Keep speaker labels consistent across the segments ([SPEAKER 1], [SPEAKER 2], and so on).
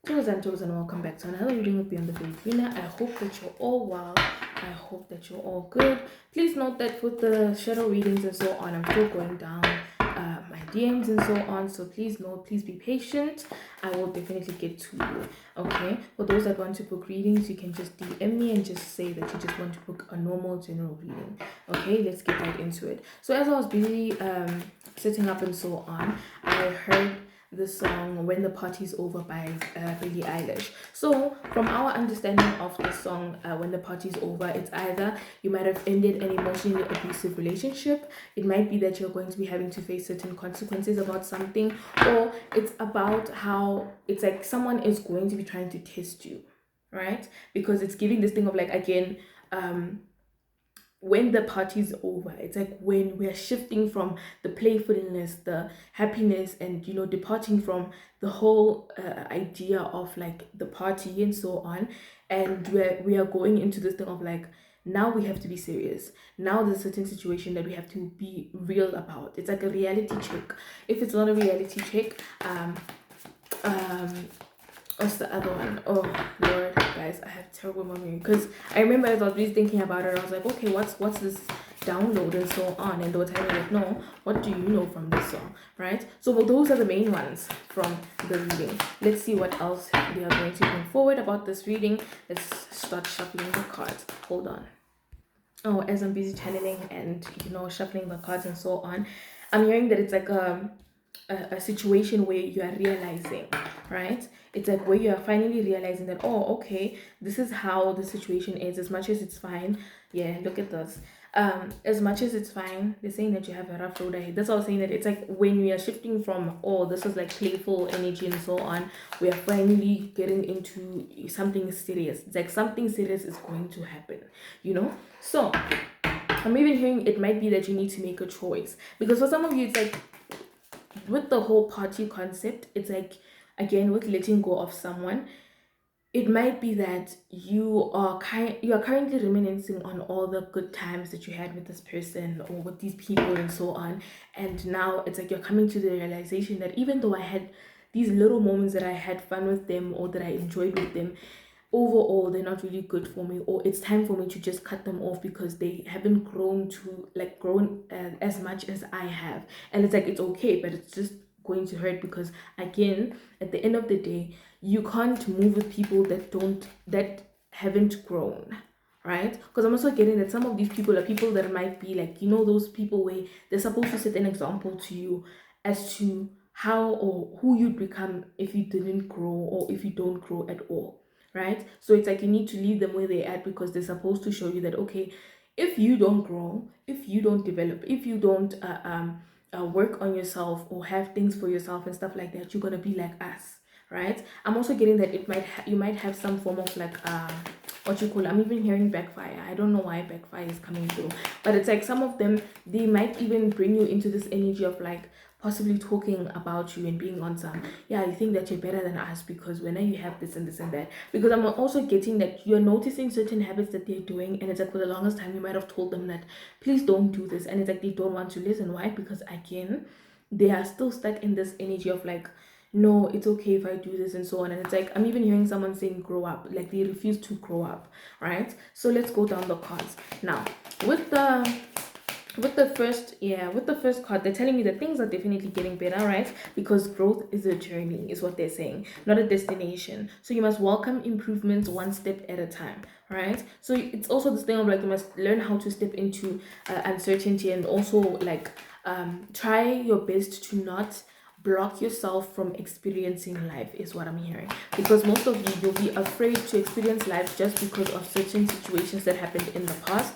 [SPEAKER 1] Toes and welcome back to another reading of Beyond the Filipina. I hope that you're all well. I hope that you're all good. Please note that with the shadow readings and so on, I'm still going down my DMs and so on. So please note, please be patient. I will definitely get to you. Okay. For those that want to book readings, you can just DM me and just say that you just want to book a normal general reading. Okay. Let's get right into it. So as I was busy setting up and so on, I heard the song When the Party's Over by Billie Eilish. So from our understanding of the song When the Party's Over, it's either you might have ended an emotionally abusive relationship, it might be that you're going to be having to face certain consequences about something, or it's about how it's like someone is going to be trying to test you, right? Because it's giving this thing of like, again, when the party's over, it's like when we're shifting from the playfulness, the happiness, and departing from the whole idea of like the party and so on, and we are going into this thing of like, now we have to be serious. Now there's a certain situation that we have to be real about. It's like a reality check. If it's not a reality check, um what's the other one? Oh Lord, guys, I have terrible memory. Because I remember as I was really thinking about it, I was like, okay, what's this download and so on? And they were telling me like, no, what do you know from this song, right? So those are the main ones from the reading. Let's see what else they are going to bring forward about this reading. Let's start shuffling the cards. Hold on. Oh, as I'm busy channeling and shuffling the cards and so on, I'm hearing that it's like a situation where you are realizing, right? It's like where you are finally realizing that, oh, okay, this is how the situation is. As much as it's fine, yeah, look at this. As much as it's fine, they're saying that you have a rough road ahead. That's all I'm saying, that it's like when we are shifting from, oh, this is like playful energy and so on, we are finally getting into something serious. It's like something serious is going to happen, So I'm even hearing it might be that you need to make a choice, because for some of you, it's like with the whole party concept, it's like, again, with letting go of someone, it might be that you are currently reminiscing on all the good times that you had with this person or with these people and so on, and now it's like you're coming to the realization that even though I had these little moments that I had fun with them or that I enjoyed with them, overall they're not really good for me, or it's time for me to just cut them off because they haven't grown as much as I have. And it's like, it's okay, but it's just going to hurt, because again, at the end of the day, you can't move with people that haven't grown, right? Because I'm also getting that some of these people are people that might be like, those people where they're supposed to set an example to you as to how or who you'd become if you didn't grow, or if you don't grow at all, right? So it's like you need to leave them where they're at, because they're supposed to show you that, okay, if you don't grow, if you don't develop, if you don't work on yourself or have things for yourself and stuff like that, you're gonna be like us, right? I'm also getting that you might have some form of like what you call, I'm even hearing backfire. I don't know why backfire is coming through, but it's like some of them, they might even bring you into this energy of like possibly talking about you and being on some, yeah, you think that you're better than us because when you have this and this and that. Because I'm also getting that you're noticing certain habits that they're doing, and it's like for the longest time you might have told them that please don't do this, and it's like they don't want to listen. Why? Because again, they are still stuck in this energy of like, no, it's okay if I do this and so on. And it's like, I'm even hearing someone saying grow up, like they refuse to grow up, right? So let's go down the cards now. With the first card, they're telling me that things are definitely getting better, right? Because growth is a journey, is what they're saying, not a destination. So you must welcome improvements one step at a time, right? So it's also this thing of like, you must learn how to step into uncertainty, and also like try your best to not block yourself from experiencing life, is what I'm hearing. Because most of you, you'll be afraid to experience life just because of certain situations that happened in the past.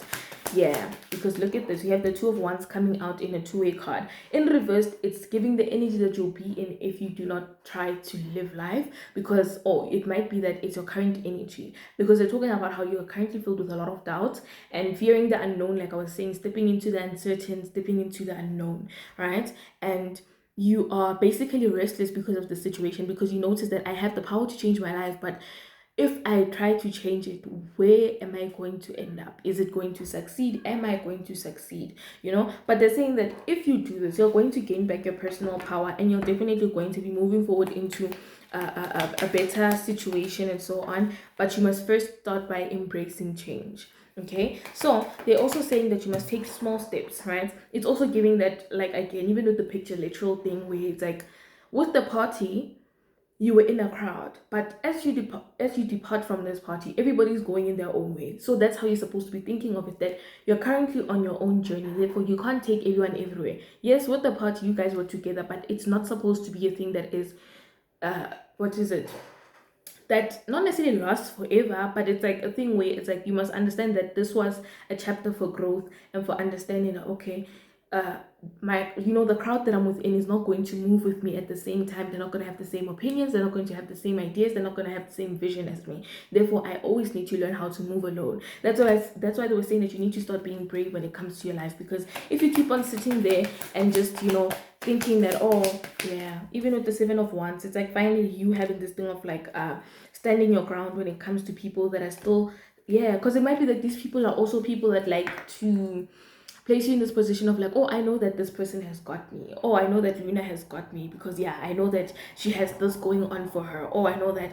[SPEAKER 1] Yeah, because look at this. You have the Two of Wands coming out in a two-way card. In reverse, it's giving the energy that you'll be in if you do not try to live life. Because, it might be that it's your current energy. Because they're talking about how you're currently filled with a lot of doubt and fearing the unknown, like I was saying, stepping into the uncertain, stepping into the unknown, right? And you are basically restless because of the situation, because you notice that I have the power to change my life, but if I try to change it, where am I going to end up? Is it going to succeed? Am I going to succeed? But they're saying that if you do this, you're going to gain back your personal power, and you're definitely going to be moving forward into a better situation and so on, but you must first start by embracing change. Okay, so they're also saying that you must take small steps, right? It's also giving that, like, again, even with the picture literal thing where it's like with the party, you were in a crowd, but as you depart from this party, everybody's going in their own way. So that's how you're supposed to be thinking of it, that you're currently on your own journey, therefore you can't take everyone everywhere. Yes, with the party you guys were together, but it's not supposed to be a thing that is what is it, that not necessarily lasts forever, but it's like a thing where it's like you must understand that this was a chapter for growth and for understanding that, okay, my, the crowd that I'm within is not going to move with me at the same time. They're not going to have the same opinions, they're not going to have the same ideas, they're not going to have the same vision as me. Therefore, I always need to learn how to move alone. That's why they were saying that you need to start being brave when it comes to your life, because if you keep on sitting there and just thinking that, oh yeah, even with the Seven of Wands, it's like finally you having this thing of like standing your ground when it comes to people that are still, yeah, because it might be that these people are also people that like to place you in this position of like, oh, I know that this person has got me. Oh, I know that Luna has got me because, yeah, I know that she has this going on for her. Oh, I know that,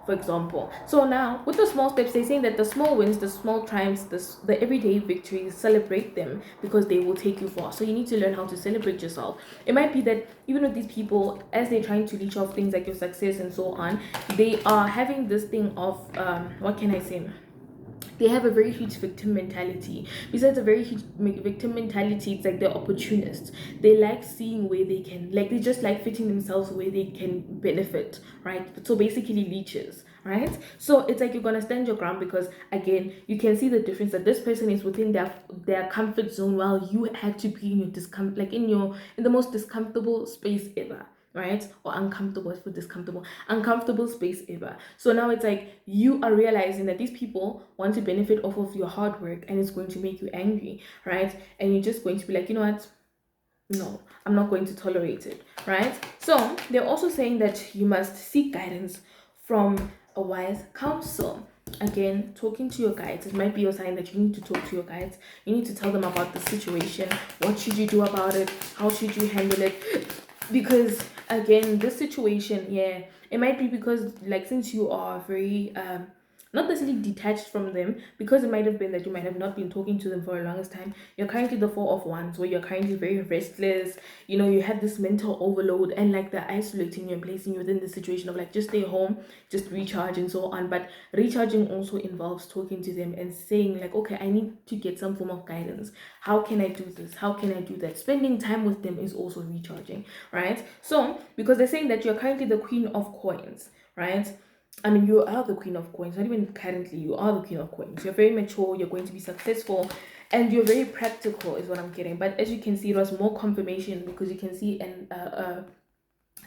[SPEAKER 1] for example. So now with the small steps, they're saying that the small wins, the small triumphs, the everyday victories, celebrate them because they will take you far. So you need to learn how to celebrate yourself. It might be that even with these people, as they're trying to leech off things like your success and so on, they are having this thing of, what can I say? They have a very huge victim mentality. Besides a very huge victim mentality, it's like they're opportunists. They like seeing where they can, like, they just like fitting themselves where they can benefit, right? So basically leeches, right? So it's like you're gonna stand your ground because, again, you can see the difference that this person is within their comfort zone while you had to be in your discomfort, like in the most discomfortable space ever, right? Or uncomfortable, for discomfortable, uncomfortable space ever. So now it's like you are realizing that these people want to benefit off of your hard work and it's going to make you angry, right? And you're just going to be like, you know what? No, I'm not going to tolerate it, right? So they're also saying that you must seek guidance from a wise counsel. Again, talking to your guides, it might be a sign that you need to talk to your guides. You need to tell them about the situation. What should you do about it? How should you handle it? Because again, this situation, yeah, it might be because, like, since you are very not necessarily detached from them, because it might have been that you might have not been talking to them for a longest time. You're currently the Four of Wands, where you're currently very restless. You have this mental overload, and like they're isolating you and placing you within the situation of like, just stay home, just recharge and so on. But recharging also involves talking to them and saying like, okay, I need to get some form of guidance. How can I do this? How can I do that? Spending time with them is also recharging, right? So because they're saying that you're currently the Queen of Coins, right? I mean, you are the Queen of Coins. Not even currently, you are the Queen of Coins. You're very mature, you're going to be successful, and you're very practical is what I'm getting. But as you can see, it was more confirmation because you can see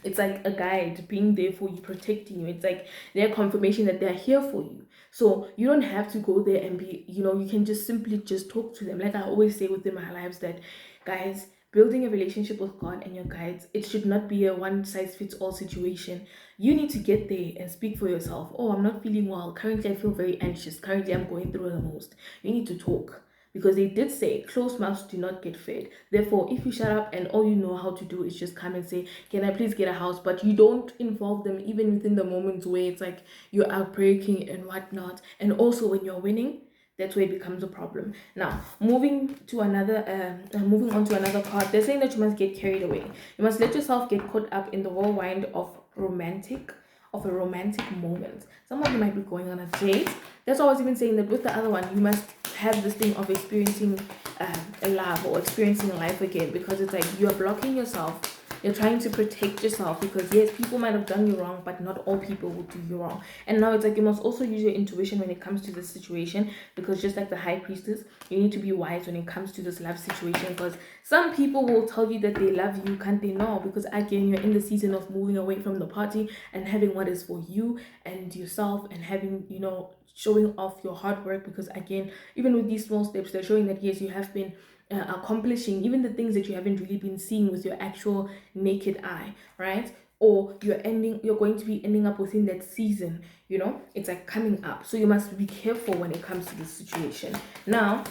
[SPEAKER 1] it's like a guide being there for you, protecting you. It's like their confirmation that they're here for you. So you don't have to go there and be, you can just simply just talk to them. Like I always say within my lives that, guys, building a relationship with God and your guides, it should not be a one size fits all situation. You need to get there and speak for yourself. Oh, I'm not feeling well. Currently, I feel very anxious. Currently, I'm going through the most. You need to talk. Because they did say closed mouths do not get fed. Therefore, if you shut up and all you know how to do is just come and say, can I please get a house? But you don't involve them even within the moments where it's like you're outbreaking and whatnot. And also when you're winning, that's where it becomes a problem. Now, moving on to another card, they're saying that you must get carried away. You must let yourself get caught up in the whirlwind of a romantic moment. Some of you might be going on a date. That's why I was even saying that with the other one, you must have this thing of experiencing a love or experiencing life again, because it's like you're blocking yourself. You're trying to protect yourself because, yes, people might have done you wrong, but not all people will do you wrong. And now it's like you must also use your intuition when it comes to this situation, because just like the High Priestess, you need to be wise when it comes to this love situation, because some people will tell you that they love you, can't they? No, because again, you're in the season of moving away from the party and having what is for you and yourself, and having, showing off your hard work, because again, even with these small steps, they're showing that, yes, you have been accomplishing even the things that you haven't really been seeing with your actual naked eye, right? Or you're going to be ending up within that season, it's like coming up. So you must be careful when it comes to this situation. Now,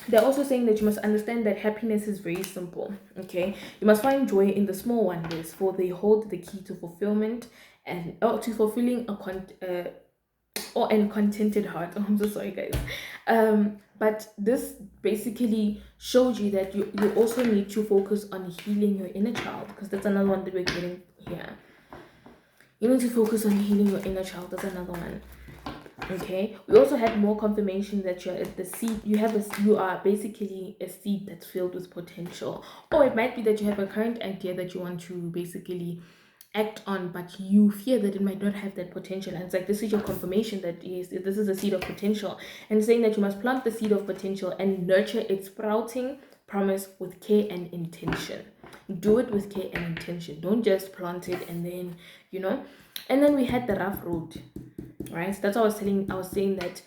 [SPEAKER 1] they're also saying that you must understand that happiness is very simple, okay? You must find joy in the small wonders, for they hold the key to fulfillment and to fulfilling or and contented heart. Oh, I'm so sorry, guys. But this basically shows you that you also need to focus on healing your inner child, because that's another one that we're getting here. You need to focus on healing your inner child. That's another one. Okay. We also had more confirmation that you're at the seed. You are basically a seed that's filled with potential. Or it might be that you have a current idea that you want to basically act on, but you fear that it might not have that potential. And it's like, this is your confirmation that yes, this is a seed of potential, and saying that you must plant the seed of potential and nurture its sprouting promise with care and intention. Do it with care and intention. Don't just plant it and then, you know. And then we had the rough road, right? That's what I was saying that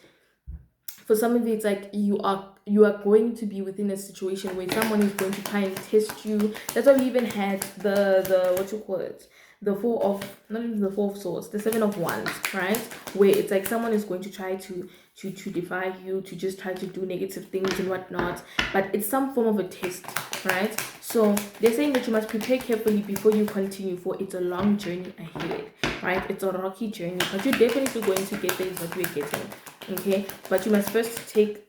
[SPEAKER 1] for some of you, it's like you are going to be within a situation where someone is going to try and test you. That's why we even had the what you call it, the four of, not even the four of swords, the seven of wands, right? Where it's like someone is going to try to defy you, to just try to do negative things and whatnot, but it's some form of a test, right? So they're saying that you must prepare carefully before you continue, for it's a long journey ahead, right? It's a rocky journey, but you're definitely going to get there, is what we're getting. Okay, but you must first take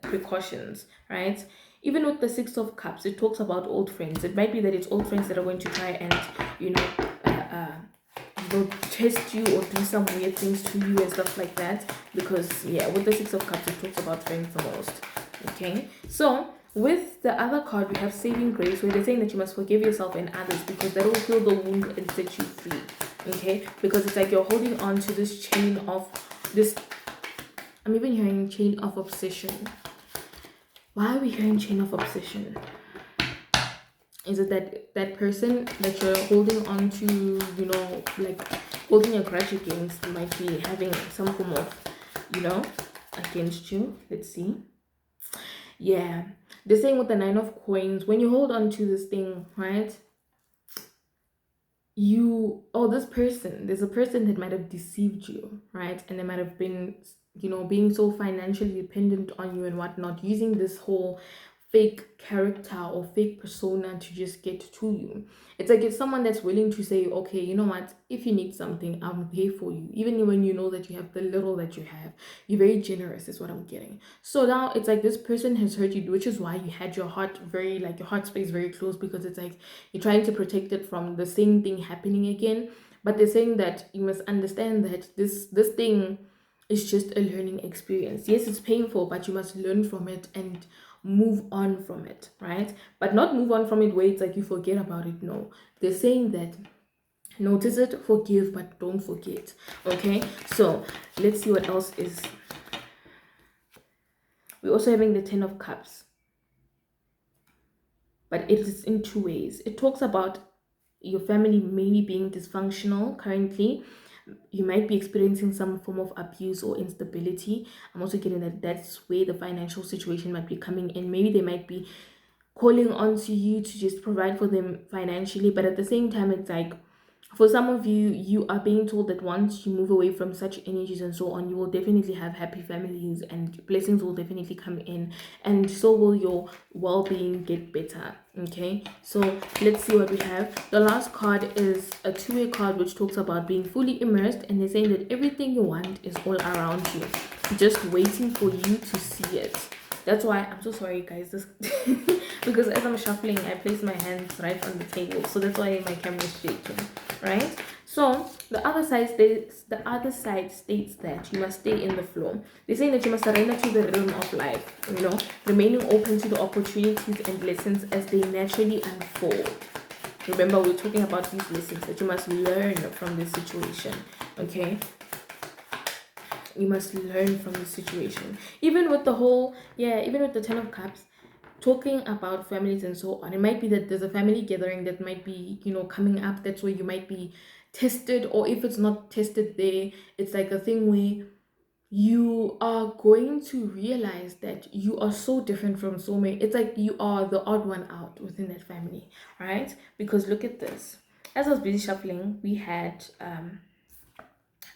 [SPEAKER 1] precautions, right? Even with the Six of Cups, it talks about old friends. It might be that it's old friends that are going to try and, you know, test you or do some weird things to you and stuff like that. Because yeah, with the Six of Cups, it talks about friends the most. Okay, so with the other card, we have Saving Grace, where they're saying that you must forgive yourself and others, because that will heal the wound and set you free. Okay, because it's like you're holding on to this chain of this. I'm even hearing chain of obsession. Why are we hearing chain of obsession? Is it that person that you're holding on to, you know, like holding a grudge against, might be having some form of, you know, against you? Let's see. Yeah, the same with the Nine of Coins. When you hold on to this thing, right? This person, there's a person that might have deceived you, right? And they might have been, you know, being so financially dependent on you and whatnot, using this whole fake character or fake persona to just get to you. It's like it's someone that's willing to say, okay, you know what, if you need something, I'm here for you. Even when you know that you have the little that you have, you're very generous, is what I'm getting. So now it's like this person has hurt you, which is why you had your heart very, like your heart space very close, because it's like you're trying to protect it from the same thing happening again. But they're saying that you must understand that this thing is just a learning experience. Yes, it's painful, but you must learn from it and move on from it, right? But not move on from it where it's like you forget about it. No, they're saying that notice it, forgive, but don't forget. Okay, so let's see what else is. We're also having the Ten of Cups, but it is in two ways. It talks about your family maybe being dysfunctional currently. You might be experiencing some form of abuse or instability. I'm also getting that that's where the financial situation might be coming in. Maybe they might be calling on to you to just provide for them financially, but at the same time, it's like for some of you, you are being told that once you move away from such energies and so on, you will definitely have happy families and blessings will definitely come in, and so will your well-being get better. Okay, so let's see what we have. The last card is a two-way card, which talks about being fully immersed, and they're saying that everything you want is all around you, just waiting for you to see it. That's why I'm so sorry, guys, this because as I'm shuffling, I place my hands right on the table, so that's why my camera is shaking, right? So the other side states that you must stay in the flow. They're saying that you must surrender to the rhythm of life, you know, remaining open to the opportunities and lessons as they naturally unfold. Remember, we're talking about these lessons that you must learn from this situation. Okay, you must learn from the situation. Even with the Ten of Cups, talking about families and so on, it might be that there's a family gathering that might be, you know, coming up. That's where you might be tested, or if it's not tested there, it's like a thing where you are going to realize that you are so different from so many. It's like you are the odd one out within that family, right? Because look at this. As I was busy shuffling, we had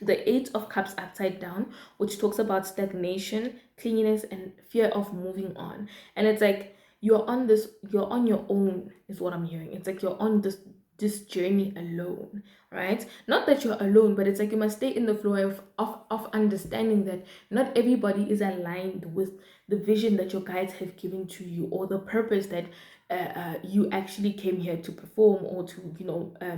[SPEAKER 1] the Eight of Cups upside down, which talks about stagnation, cleanliness, and fear of moving on. And it's like you're on your own, is what I'm hearing. It's like you're on this journey alone, right? Not that you're alone, but it's like you must stay in the flow of understanding that not everybody is aligned with the vision that your guides have given to you, or the purpose that you actually came here to perform, or to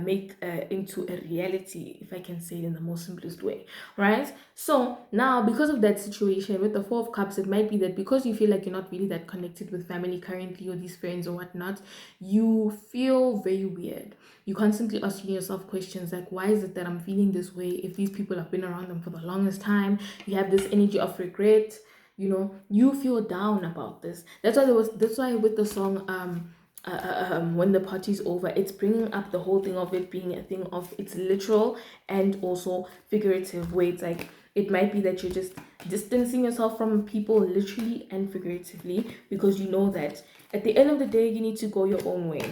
[SPEAKER 1] make into a reality, if I can say it in the most simplest way, right? So now, because of that situation with the Four of Cups, it might be that because you feel like you're not really that connected with family currently, or these friends or whatnot, you feel very weird. You constantly asking yourself questions like, why is it that I'm feeling this way if these people have been around them for the longest time? You have this energy of regret. You feel down about this. That's why with the song when the party's over, it's bringing up the whole thing of it being a thing of, it's literal and also figurative, where it's like it might be that you're just distancing yourself from people literally and figuratively, because you know that at the end of the day you need to go your own way.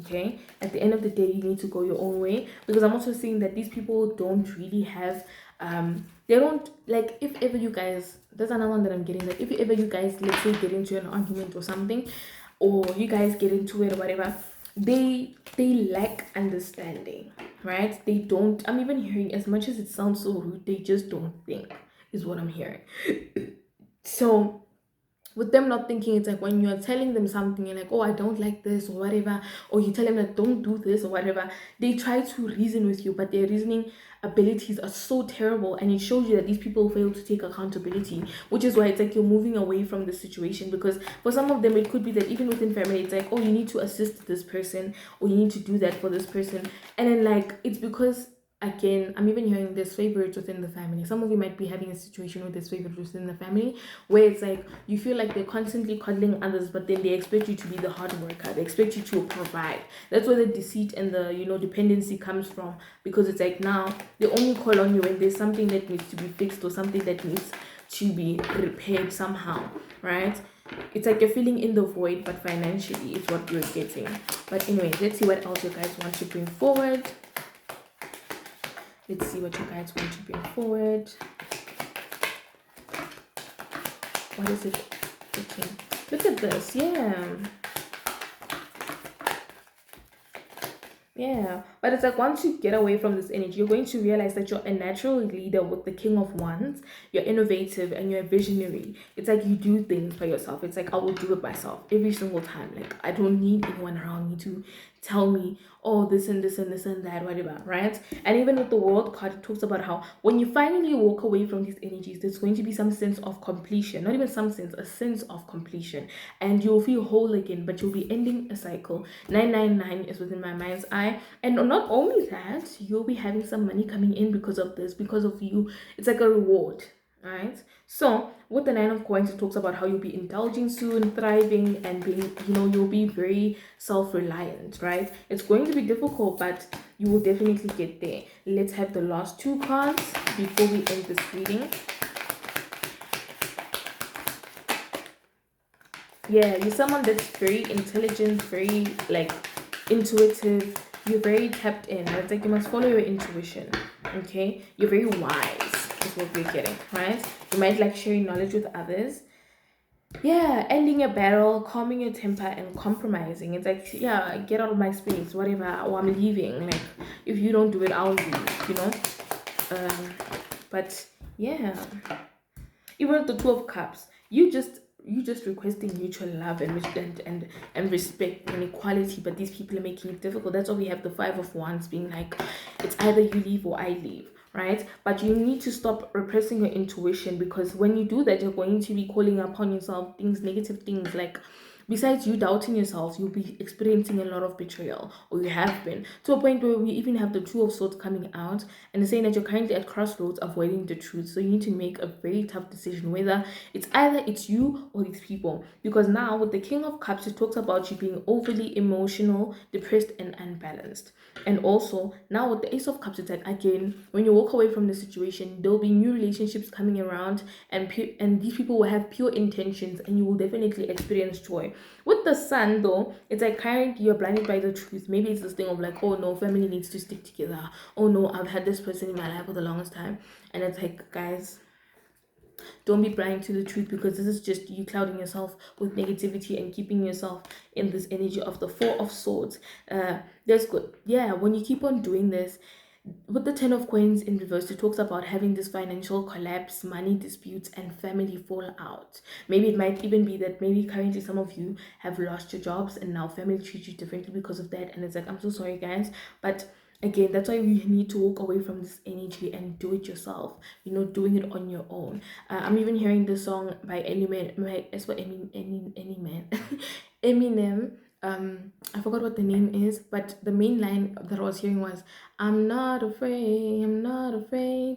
[SPEAKER 1] Okay, at the end of the day you need to go your own way, because I'm also seeing that these people don't really have they don't, like, if ever you guys, there's another one that I'm getting, like if ever you guys, let's say, get into an argument or something, or you guys get into it or whatever, they lack understanding, right? They don't, I'm even hearing, as much as it sounds so rude, they just don't think, is what I'm hearing. So with them not thinking, it's like when you're telling them something, you're like, oh, I don't like this or whatever, or you tell them that don't do this or whatever, they try to reason with you, but their reasoning abilities are so terrible, and it shows you that these people fail to take accountability, which is why it's like you're moving away from the situation. Because for some of them, it could be that even within family, it's like, oh, you need to assist this person, or you need to do that for this person, and then like it's because, again, I'm even hearing there's favorites within the family. Some of you might be having a situation with this favorite within the family, where it's like you feel like they're constantly coddling others, but then they expect you to be the hard worker. They expect you to provide. That's where the deceit and the dependency comes from, because it's like now they only call on you when there's something that needs to be fixed, or something that needs to be repaired somehow, right? It's like you're filling in the void, but financially it's what you're getting. But anyway, let's see what else you guys want to bring forward. Let's see what you guys want to bring forward. What is it? Okay. Look at this. Yeah. But it's like once you get away from this energy, you're going to realize that you're a natural leader with the King of Wands. You're innovative and you're visionary. It's like you do things for yourself. It's like I will do it myself every single time. Like I don't need anyone around me to tell me, oh, this and this and this and that, whatever, right? And even with the World card, it talks about how when you finally walk away from these energies, there's going to be some sense of completion. Not even some sense, a sense of completion. And you'll feel whole again, but you'll be ending a cycle. 999 is within my mind's eye. And not only that, you'll be having some money coming in because of this, because of you. It's like a reward, right? So with the Nine of Coins, it talks about how you'll be indulging soon, thriving, and being, you'll be very self-reliant, right? It's going to be difficult, but you will definitely get there. Let's have the last two cards before we end this reading. Yeah, you're someone that's very intelligent, very like intuitive. You're very tapped in. It's like you must follow your intuition. Okay, you're very wise is what we're getting, right? You might like sharing knowledge with others. Yeah, ending a battle, calming your temper, and compromising. It's like, yeah, get out of my space, whatever, or I'm leaving. Like, if you don't do it, I'll leave, But yeah, even with the Two of Cups, you just requesting mutual love and respect and equality, but these people are making it difficult. That's why we have the Five of Wands being like, it's either you leave or I leave, right? But you need to stop repressing your intuition, because when you do that, you're going to be calling upon yourself negative things, like besides you doubting yourself, you'll be experiencing a lot of betrayal, or you have been, to a point where we even have the Two of Swords coming out and saying that you're currently at crossroads avoiding the truth. So you need to make a very tough decision, whether it's you or these people. Because now with the King of Cups, it talks about you being overly emotional, depressed, and unbalanced. And also now with the Ace of Cups, it's like, again, when you walk away from the situation, there'll be new relationships coming around, and these people will have pure intentions, and you will definitely experience joy. With the Sun though, it's like currently you're blinded by the truth. Maybe it's this thing of like, oh no, family needs to stick together. Oh no, I've had this person in my life for the longest time. And it's like, guys, Don't be blind to the truth, because this is just you clouding yourself with negativity and keeping yourself in this energy of the Four of Swords. That's good. Yeah, when you keep on doing this, with the Ten of Coins in reverse, it talks about having this financial collapse, money disputes, and family fallout. Maybe it might even be that maybe currently some of you have lost your jobs and now family treats you differently because of that. And it's like, I'm so sorry, guys. But again, that's why we need to walk away from this energy and do it yourself, doing it on your own. I'm even hearing this song by Eminem, it's what Eminem, Eminem. I forgot what the name is, but the main line that I was hearing was, I'm not afraid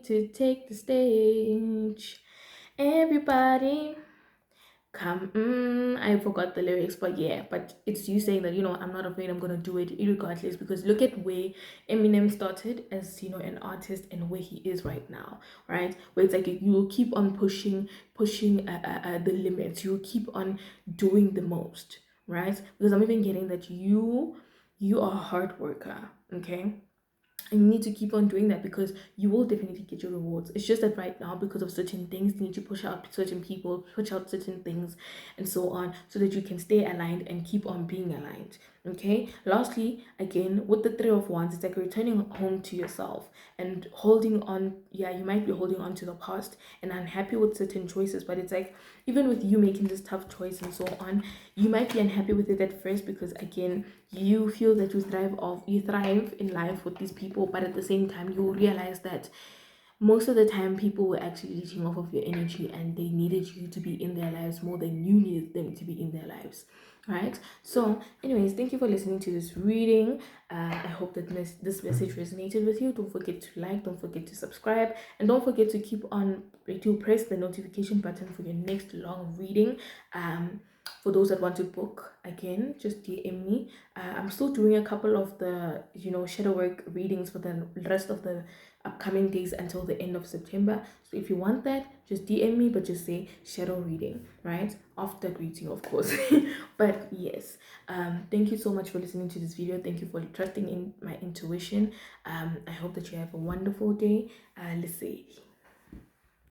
[SPEAKER 1] to take the stage. Everybody come, I forgot the lyrics, but yeah, but it's you saying that, I'm not afraid, I'm gonna do it regardless, because look at where Eminem started as, an artist, and where he is right now, right? Where it's like you will keep on pushing the limits, you will keep on doing the most, right? Because I'm even getting that you are a hard worker, okay? And you need to keep on doing that, because you will definitely get your rewards. It's just that right now, because of certain things, you need to push out certain people, push out certain things, and so on, so that you can stay aligned and keep on being aligned. Okay, lastly, again, with the Three of Wands, it's like returning home to yourself and holding on. Yeah, you might be holding on to the past and unhappy with certain choices, but it's like, even with you making this tough choice and so on, you might be unhappy with it at first, because again, you feel that you thrive in life with these people, but at the same time you will realize that most of the time people were actually leeching off of your energy, and they needed you to be in their lives more than you needed them to be in their lives, right? So anyways, thank you for listening to this reading. I hope that this message resonated with you. Don't forget to like, don't forget to subscribe, and don't forget to keep on to press the notification button for your next long reading. For those that want to book, again, just DM me. I'm still doing a couple of the shadow work readings for the rest of the upcoming days until the end of September. So if you want that, just DM me, but just say shadow reading, right? After greeting, of course. But yes, thank you so much for listening to this video. Thank you for trusting in my intuition. I hope that you have a wonderful day. Lesedii.